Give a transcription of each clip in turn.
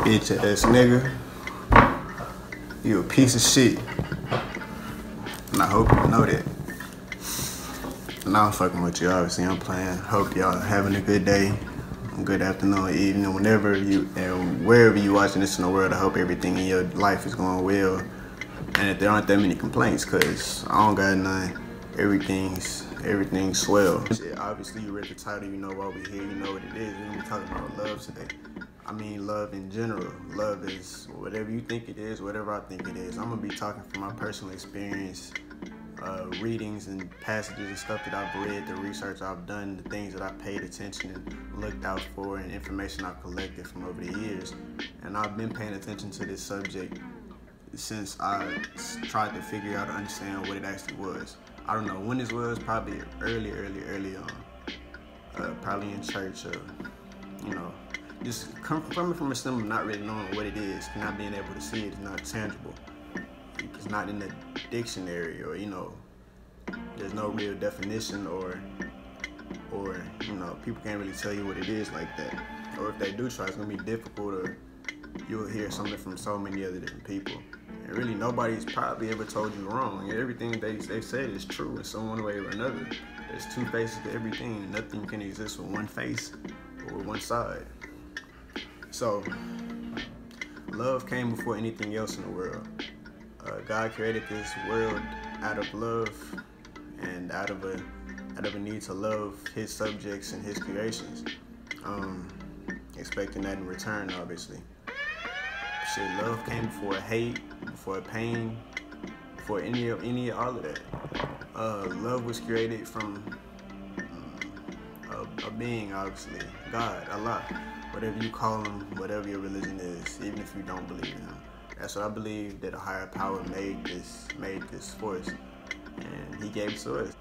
Bitch ass nigga. You a piece of shit. And I hope you know that. Nah, I'm fucking with you, obviously. I'm playing. Hope y'all having a good day, good afternoon, evening, whenever you and wherever you watching this in the world. I hope everything in your life is going well. And if there aren't that many complaints, cause I don't got none. Everything's swell. Shit, obviously you read the title, you know why we here, you know what it is. We're gonna be talking about love today. I mean love in general. Love is whatever you think it is, whatever I think it is. I'm gonna be talking from my personal experience, readings and passages and stuff that I've read, the research I've done, the things that I paid attention and looked out for, and information I've collected from over the years. And I've been paying attention to this subject since I tried to figure out and understand what it actually was. I don't know when this was, probably early on. Probably in church, you know, just coming from a symbol, not really knowing what it is, not being able to see it, it's not tangible. It's not in the dictionary, or, you know, there's no real definition, or you know, people can't really tell you what it is like that. Or if they do try, it's gonna be difficult, or you'll hear something from so many other different people. And really, nobody's probably ever told you wrong. And everything they said is true in some one way or another. There's two faces to everything. Nothing can exist with one face or with one side. So, love came before anything else in the world. God created this world out of love and out of a need to love His subjects and His creations, expecting that in return, obviously. Shit, love came before hate, before pain, before any all of that. Love was created from a being, obviously, God, Allah, whatever you call Him, whatever your religion is, even if you don't believe in Him. That's what I believe, that a higher power made this force, and He gave it to us.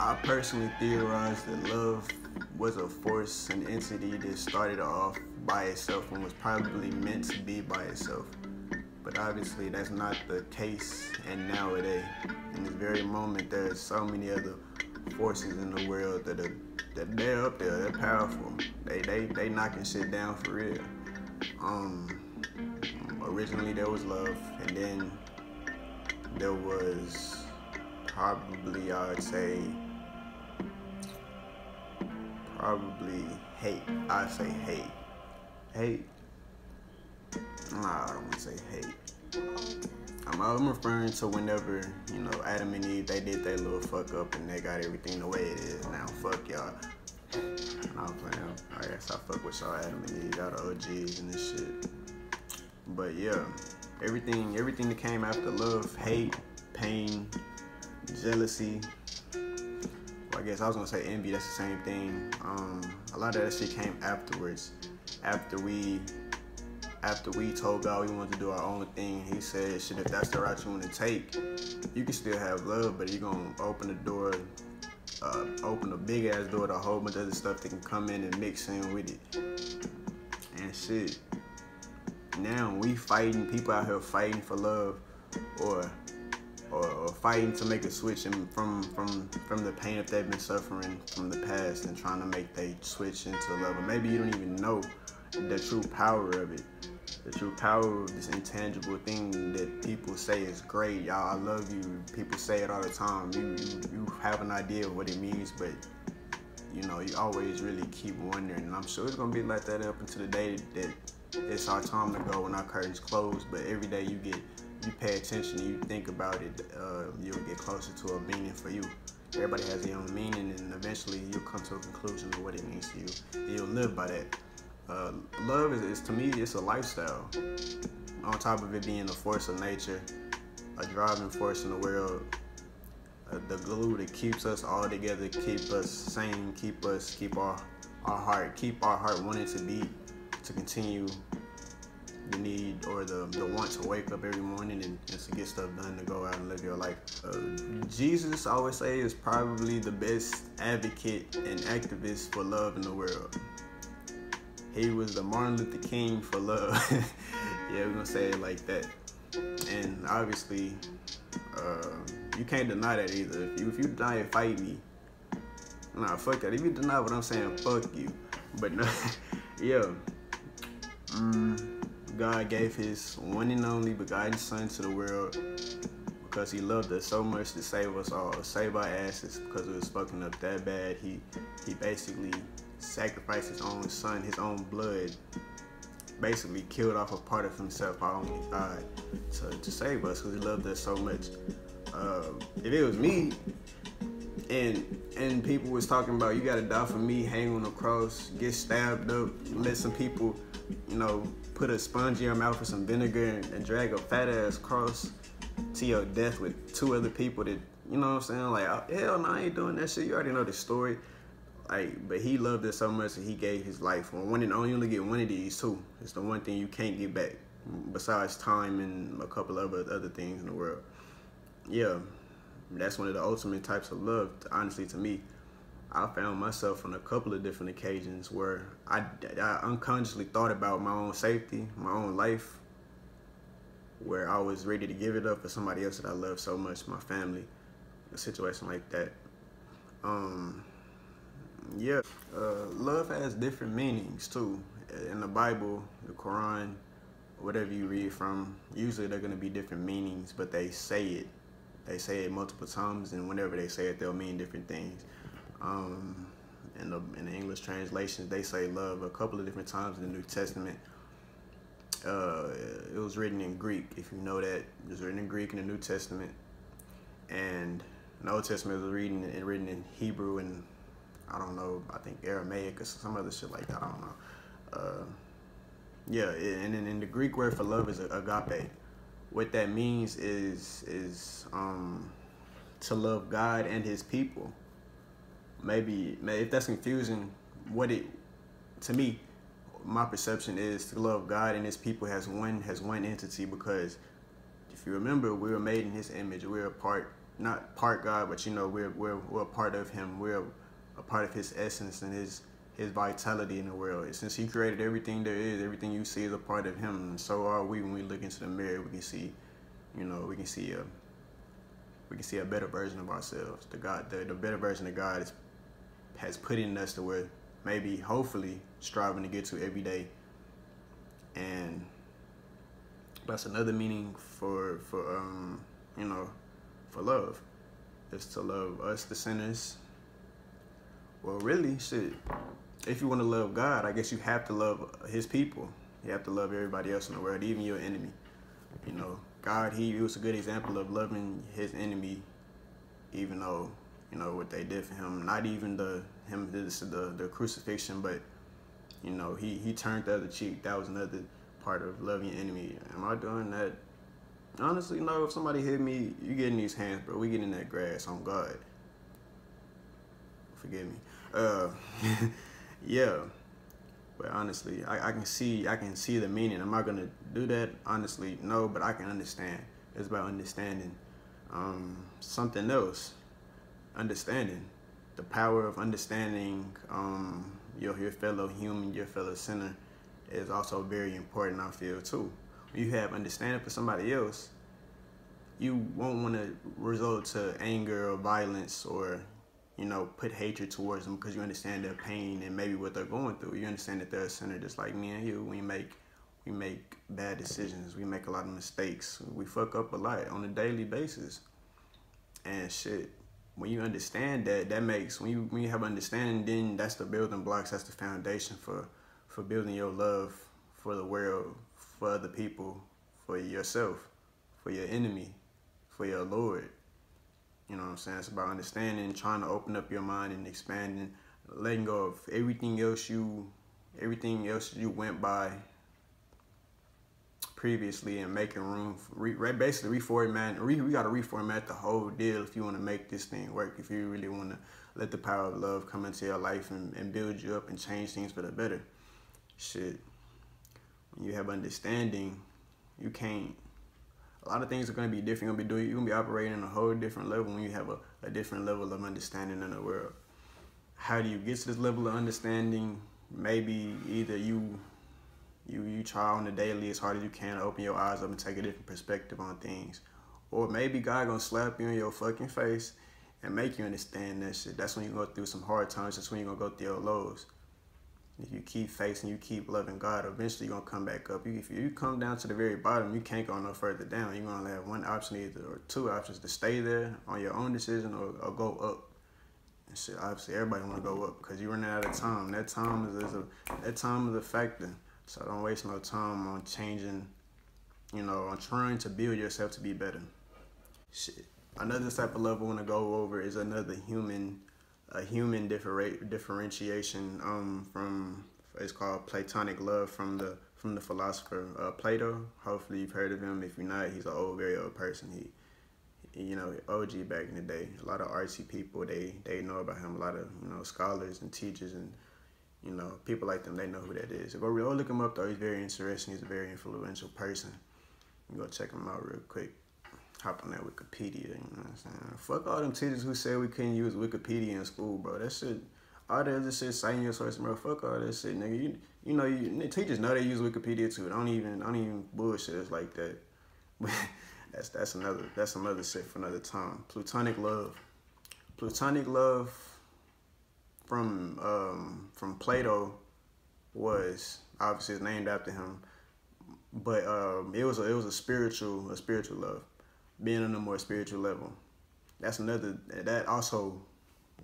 I personally theorize that love was a force, an entity that started off by itself and was probably meant to be by itself. But obviously that's not the case, and nowadays, in this very moment, there's so many other forces in the world that they're up there, they're powerful. They knocking shit down for real. Originally there was love, and then there was probably, I'd say, hate. I'd say hate. Hate? Nah, I don't want to say hate. I'm referring to whenever, you know, Adam and Eve, they did their little fuck up and they got everything the way it is now. Fuck y'all. Nah, I'm playing. I guess I fuck with y'all, Adam and Eve, y'all the OGs and this shit. But yeah, everything that came after love, hate, pain, jealousy. Well, I guess I was gonna say envy, that's the same thing. A lot of that shit came afterwards. After we told God we wanted to do our own thing, He said, shit, if that's the route you want to take, you can still have love, but you're gonna open the door, open a big ass door to a whole bunch of other stuff that can come in and mix in with it. And shit, now we fighting, people out here fighting for love, or fighting to make a switch from the pain that they've been suffering from the past, and trying to make they switch into love. Or maybe you don't even know the true power of it, the true power of this intangible thing that people say is great. Y'all, I love you. People say it all the time. You have an idea of what it means, but you know, you always really keep wondering. And I'm sure it's gonna be like that up until the day that it's our time to go when our curtains close. But every day you pay attention, you think about it, you'll get closer to a meaning for you. Everybody has their own meaning, and eventually you'll come to a conclusion of what it means to you, and you'll live by that. Love is, to me, it's a lifestyle. On top of it being a force of nature, a driving force in the world, the glue that keeps us all together, keep us sane, keep our heart wanting to beat, to continue the need or the want to wake up every morning and to get stuff done, to go out and live your life. Jesus, I always say, is probably the best advocate and activist for love in the world. He was the Martin Luther King for love. Yeah, we're gonna say it like that. And obviously, you can't deny that either. If you deny it, fight me. Nah, fuck that. If you deny what I'm saying, fuck you. But no, yeah. God gave his one and only begotten son to the world because he loved us so much to save us all, save our asses because it was fucking up that bad. He basically sacrificed his own son, his own blood, basically killed off a part of himself, our only God, to save us because he loved us so much. If it was me, and people was talking about you gotta die for me, hang on the cross, get stabbed up, let some people, put a sponge in your mouth with some vinegar and drag a fat ass cross to your death with two other people that, you know what I'm saying? Like, hell no, I ain't doing that shit. You already know the story. Like, but he loved us so much that he gave his life for one, and only get one of these too. It's the one thing you can't get back, besides time and a couple of other things in the world. Yeah, that's one of the ultimate types of love, honestly, to me. I found myself on a couple of different occasions where I unconsciously thought about my own safety, my own life, where I was ready to give it up for somebody else that I love so much, my family, a situation like that. Yeah, love has different meanings too. In the Bible, the Quran, whatever you read from, usually they're going to be different meanings, but they say it. They say it multiple times, and whenever they say it, they'll mean different things. In the English translations, they say love a couple of different times in the New Testament. It was written in Greek, if you know that. It was written in Greek in the New Testament. And the Old Testament was written in Hebrew and, I don't know, I think Aramaic or some other shit like that, I don't know. Yeah, and then in the Greek word for love is agape. What that means is to love God and his people. Maybe if that's confusing, to me, my perception is to love God and his people has one entity, because if you remember, we were made in his image. We're not part God, but we're a part of him. We're a part of his essence and his vitality in the world. Since he created everything there is, everything you see is a part of him, and so are we. When we look into the mirror, we can see, we can see a better version of ourselves. The better version of God has put in us to where maybe, hopefully, striving to get to every day. And that's another meaning for love, is to love us, the sinners. Well, really, shit, if you want to love God, I guess you have to love his people. You have to love everybody else in the world, even your enemy. God, he was a good example of loving his enemy, even though, what they did for him. Not even the crucifixion, but, he turned the other cheek. That was another part of loving your enemy. Am I doing that? Honestly, no. If somebody hit me, you get in these hands, bro. We get in that grass on God. Forgive me. Yeah. But honestly, I can see the meaning. Am I gonna do that? Honestly, no, but I can understand. It's about understanding something else. Understanding. The power of understanding your fellow human, your fellow sinner, is also very important, I feel, too. When you have understanding for somebody else, you won't want to resort to anger or violence or, put hatred towards them, because you understand their pain and maybe what they're going through. You understand that they're a sinner just like me and you. We make bad decisions. We make a lot of mistakes. We fuck up a lot on a daily basis. And shit, when you understand that makes, when you have understanding, then that's the building blocks, that's the foundation for building your love for the world, for other people, for yourself, for your enemy, for your Lord. You know what I'm saying? It's about understanding, trying to open up your mind and expanding, letting go of everything else you went by previously, and making room for, basically reformat. We got to reformat the whole deal if you want to make this thing work. If you really want to let the power of love come into your life and build you up and change things for the better. Shit, when you have understanding, you can't. A lot of things are going to be different. You're going to be operating on a whole different level when you have a different level of understanding in the world. How do you get to this level of understanding? Maybe either you try on the daily as hard as you can to open your eyes up and take a different perspective on things. Or maybe God going to slap you in your fucking face and make you understand that shit. That's when you go through some hard times. That's when you're going to go through your lows. If you keep facing, you keep loving God, eventually you're going to come back up. If you come down to the very bottom, you can't go no further down. You're going to have one option either, or two options, to stay there on your own decision or go up. And shit, obviously, everybody want to go up because you're running out of time. That time is a factor. So don't waste no time on changing, on trying to build yourself to be better. Shit. Another type of love I want to go over is another human differentiation from, it's called platonic love, from the philosopher Plato. Hopefully you've heard of him. If you're not, he's an very old person. He OG back in the day. A lot of artsy people, they know about him. A lot of scholars and teachers and people like them, they know who that is. Go look him up though. He's very interesting. He's a very influential person. You go check him out real quick. Hop on that Wikipedia, you know what I'm saying? Fuck all them teachers who said we couldn't use Wikipedia in school, bro. That shit, all that other shit, citing your source, bro. Fuck all that shit, nigga. Teachers know they use Wikipedia too. Don't even bullshit us like that. But that's some other shit for another time. Platonic love from Plato was obviously it's named after him, but it was a spiritual love. Being on a more spiritual level. That's another, it also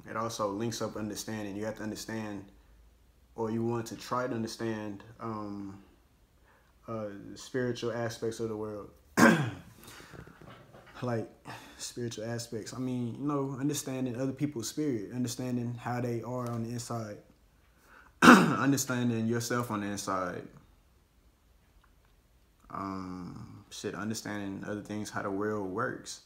links up understanding. You have to understand, or you want to try to understand spiritual aspects of the world. Like spiritual aspects. I mean, understanding other people's spirit, understanding how they are on the inside, understanding yourself on the inside. Understanding other things, how the world works,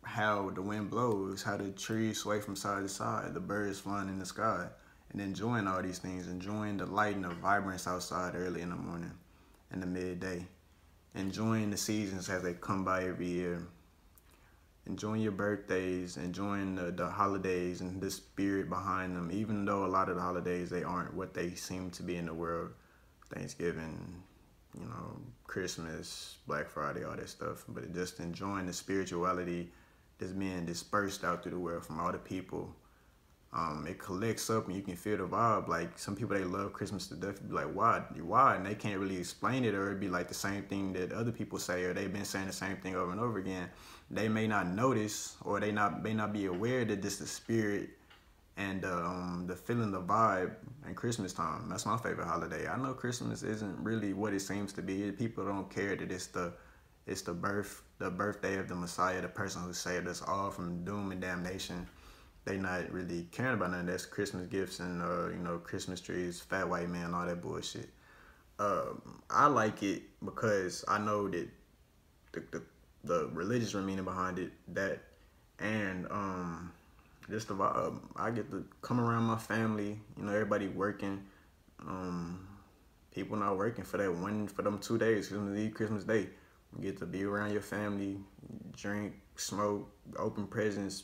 how the wind blows, how the trees sway from side to side, the birds flying in the sky, and enjoying all these things, enjoying the light and the vibrance outside early in the morning and the midday, enjoying the seasons as they come by every year, enjoying your birthdays, enjoying the holidays and the spirit behind them, even though a lot of the holidays, they aren't what they seem to be in the world. Thanksgiving, Christmas, Black Friday, all that stuff. But just enjoying the spirituality that's being dispersed out through the world from all the people. It collects up and you can feel the vibe. Like some people, they love Christmas to death. Be like, why? And they can't really explain it, or it'd be like the same thing that other people say, or they've been saying the same thing over and over again. They may not notice, or they may not be aware that this is the spirit and the feeling, the vibe in Christmas time. That's my favorite holiday. I know Christmas isn't really what it seems to be. People don't care that it's the birthday of the Messiah, the person who saved us all from doom and damnation. They not really caring about none of that. Christmas gifts and Christmas trees, fat white man, all that bullshit. I like it because I know that the religious meaning behind it, that, and just the vibe. I get to come around my family. Everybody working. People not working for them 2 days, Christmas Eve, Christmas Day. You get to be around your family, drink, smoke, open presents,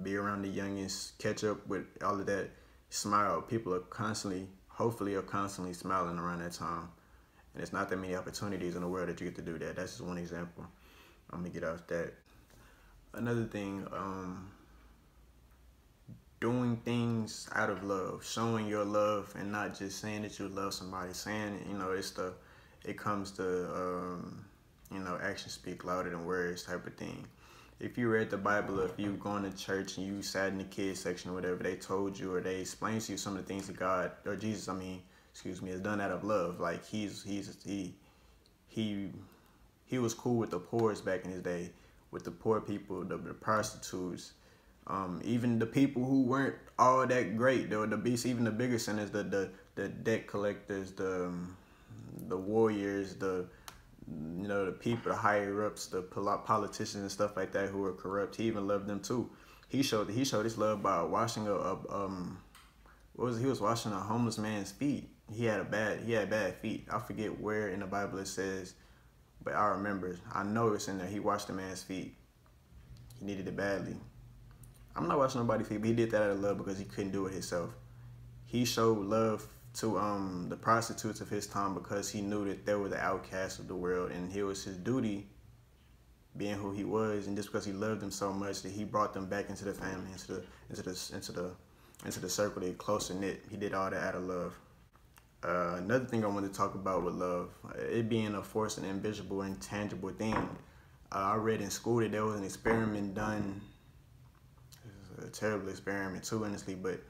be around the youngest, catch up with all of that, smile. People are constantly smiling around that time. And it's not that many opportunities in the world that you get to do that. That's just one example. I'm gonna get off that. Another thing, doing things out of love, showing your love, and not just saying that you love somebody. Saying, it comes to, actions speak louder than words type of thing. If you read the Bible, or if you've gone to church and you sat in the kids section or whatever, they told you or they explained to you some of the things that God, or Jesus, has done out of love. Like he was cool with the poorest back in his day, with the poor people, the prostitutes, even the people who weren't all that great. There were the beasts, even the bigger sinners, the debt collectors, the warriors, the people, the higher ups, the politicians and stuff like that who were corrupt. He even loved them too. He showed his love by washing he was washing a homeless man's feet. He had bad feet. I forget where in the Bible it says, but I remember. I know it's in there. He washed the man's feet. He needed it badly. I'm not washing nobody's feet, but he did that out of love because he couldn't do it himself. He showed love to the prostitutes of his time because he knew that they were the outcasts of the world, and it was his duty, being who he was, and just because he loved them so much, that he brought them back into the family, into the circle, they closer knit. He did all that out of love. Another thing I want to talk about with love, it being a force and invisible and tangible thing. I read in school that there was an experiment done. It was a terrible experiment too, honestly, but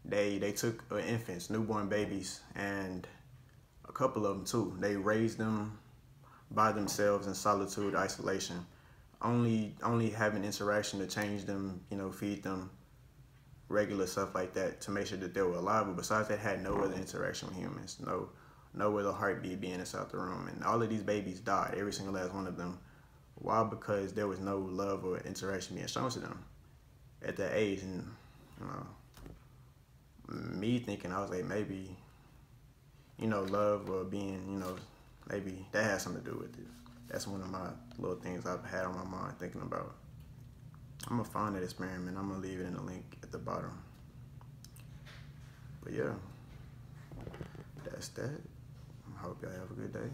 they took infants, newborn babies, and a couple of them too. They raised them by themselves in solitude, isolation, only having interaction to change them, feed them, regular stuff like that to make sure that they were alive. But besides that, had no other interaction with humans, no other heartbeat being inside the room. And all of these babies died, every single last one of them. Why? Because there was no love or interaction being shown to them at that age. And me thinking, I was like, maybe, love or being, maybe that has something to do with it. That's one of my little things I've had on my mind thinking about. I'm gonna find that experiment. I'm gonna leave it in the link at the bottom. But yeah, that's that. I hope y'all have a good day.